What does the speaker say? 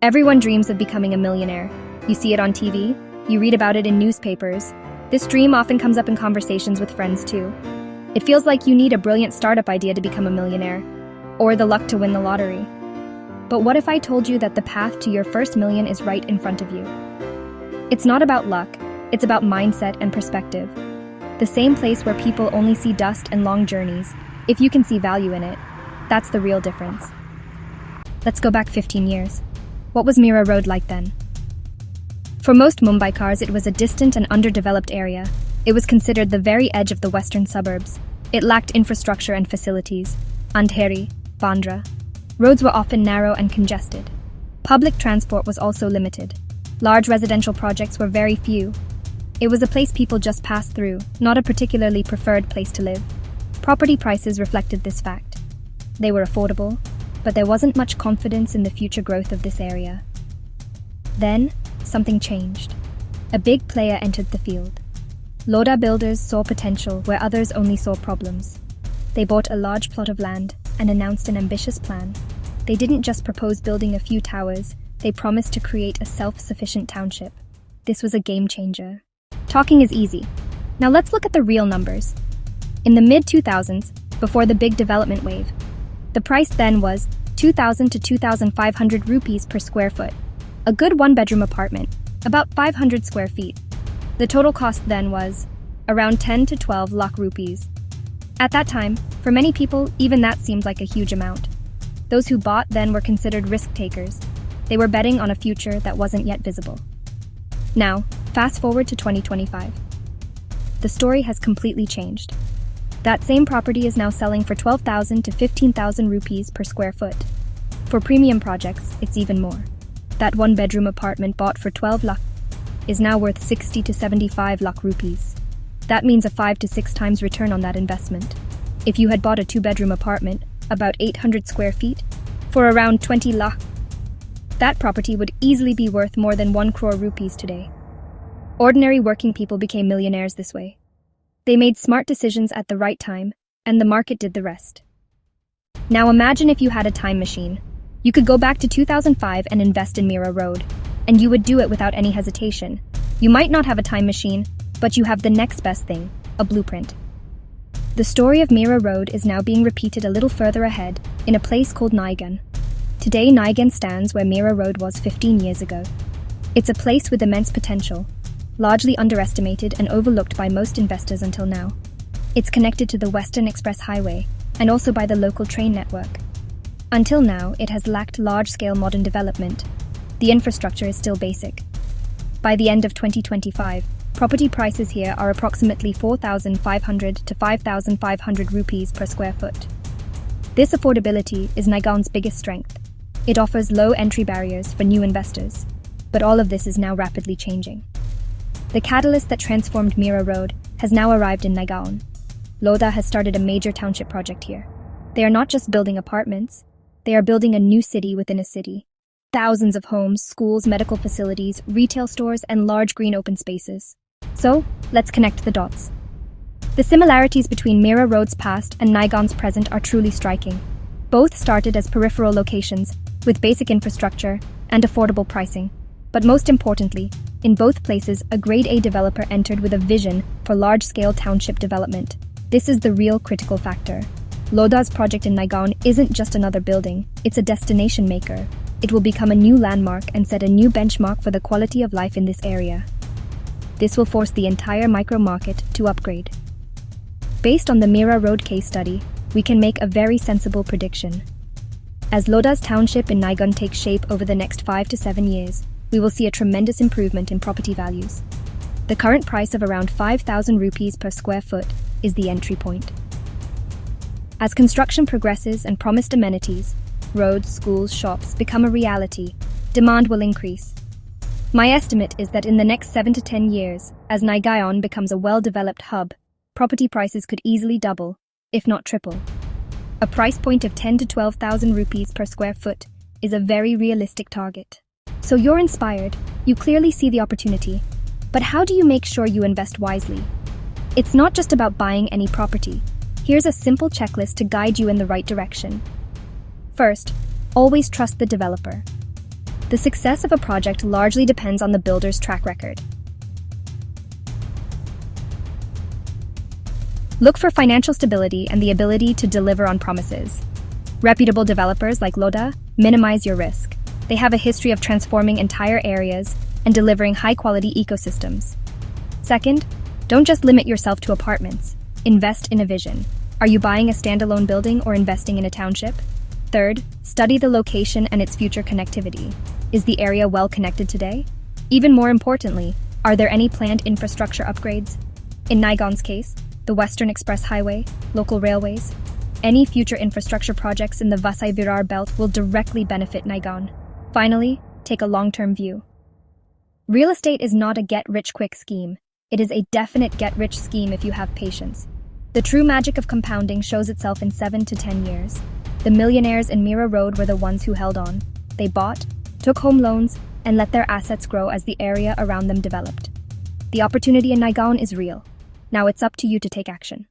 Everyone dreams of becoming a millionaire. You see it on TV, you read about it in newspapers. This dream often comes up in conversations with friends too. It feels like you need a brilliant startup idea to become a millionaire, or the luck to win the lottery. But what if I told you that the path to your first million is right in front of you? It's not about luck, it's about mindset and perspective. The same place where people only see dust and long journeys, if you can see value in it, that's the real difference. Let's go back 15 years. What was Miraroad like then? For most Mumbaikars, it was a distant and underdeveloped area. It was considered the very edge of the western suburbs. It lacked infrastructure and facilities. Andheri, Bandra. Roads were often narrow and congested. Public transport was also limited. Large residential projects were very few. It was a place people just passed through, not a particularly preferred place to live. Property prices reflected this fact. They were affordable, but there wasn't much confidence in the future growth of this area. Then, something changed. A big player entered the field. Lodha builders saw potential where others only saw problems. They bought a large plot of land and announced an ambitious plan. They didn't just propose building a few towers, they promised to create a self-sufficient township. This was a game changer. Talking is easy. Now let's look at the real numbers. In the mid-2000s, before the big development wave, the price then was 2,000 to 2,500 rupees per square foot. A good one-bedroom apartment, about 500 square feet. The total cost then was around 10 to 12 lakh rupees. At that time, for many people, even that seemed like a huge amount. Those who bought then were considered risk takers. They were betting on a future that wasn't yet visible. Now, fast forward to 2025. The story has completely changed. That same property is now selling for 12,000 to 15,000 rupees per square foot. For premium projects, it's even more. That one-bedroom apartment bought for 12 lakh is now worth 60 to 75 lakh rupees. That means a 5 to 6 times return on that investment. If you had bought a two-bedroom apartment, about 800 square feet, for around 20 lakh, that property would easily be worth more than 1 crore rupees today. Ordinary working people became millionaires this way. They made smart decisions at the right time, and the market did the rest. Now imagine if you had a time machine. You could go back to 2005 and invest in Miraroad, and you would do it without any hesitation. You might not have a time machine, but you have the next best thing, a blueprint. The story of Miraroad is now being repeated a little further ahead, in a place called Naigaon. Today, Naigaon stands where Miraroad was 15 years ago. It's a place with immense potential, largely underestimated and overlooked by most investors until now. It's connected to the Western Express Highway and also by the local train network. Until now, it has lacked large-scale modern development. The infrastructure is still basic. By the end of 2025, property prices here are approximately 4,500 to 5,500 rupees per square foot. This affordability is Naigaon's biggest strength. It offers low entry barriers for new investors, but all of this is now rapidly changing. The catalyst that transformed Miraroad has now arrived in Naigaon. Lodha has started a major township project here. They are not just building apartments, they are building a new city within a city. Thousands of homes, schools, medical facilities, retail stores, and large green open spaces. So, let's connect the dots. The similarities between Miraroad's past and Naigaon's present are truly striking. Both started as peripheral locations, with basic infrastructure and affordable pricing. But most importantly, in both places, a Grade A developer entered with a vision for large-scale township development. This is the real critical factor. Lodha's project in Naigaon isn't just another building, it's a destination maker. It will become a new landmark and set a new benchmark for the quality of life in this area. This will force the entire micro-market to upgrade. Based on the Miraroad case study, we can make a very sensible prediction. As Lodha's township in Naigaon takes shape over the next 5 to 7 years, we will see a tremendous improvement in property values. The current price of around 5,000 rupees per square foot is the entry point. As construction progresses and promised amenities, roads, schools, shops become a reality, demand will increase. My estimate is that in the next 7 to 10 years, as Naigaon becomes a well-developed hub, property prices could easily double, if not triple. A price point of 10 to 12,000 rupees per square foot is a very realistic target. So you're inspired, you clearly see the opportunity, but how do you make sure you invest wisely? It's not just about buying any property. Here's a simple checklist to guide you in the right direction. First, always trust the developer. The success of a project largely depends on the builder's track record. Look for financial stability and the ability to deliver on promises. Reputable developers like Loda minimize your risk. They have a history of transforming entire areas and delivering high-quality ecosystems. Second, don't just limit yourself to apartments. Invest in a vision. Are you buying a standalone building or investing in a township? Third, study the location and its future connectivity. Is the area well connected today? Even more importantly, are there any planned infrastructure upgrades? In Naigaon's case, the Western Express Highway, local railways, any future infrastructure projects in the Vasai-Virar belt will directly benefit Naigaon. Finally, take a long-term view. Real estate is not a get-rich-quick scheme. It is a definite get-rich scheme if you have patience. The true magic of compounding shows itself in 7 to 10 years. The millionaires in Miraroad were the ones who held on. They bought, took home loans, and let their assets grow as the area around them developed. The opportunity in Naigaon is real. Now it's up to you to take action.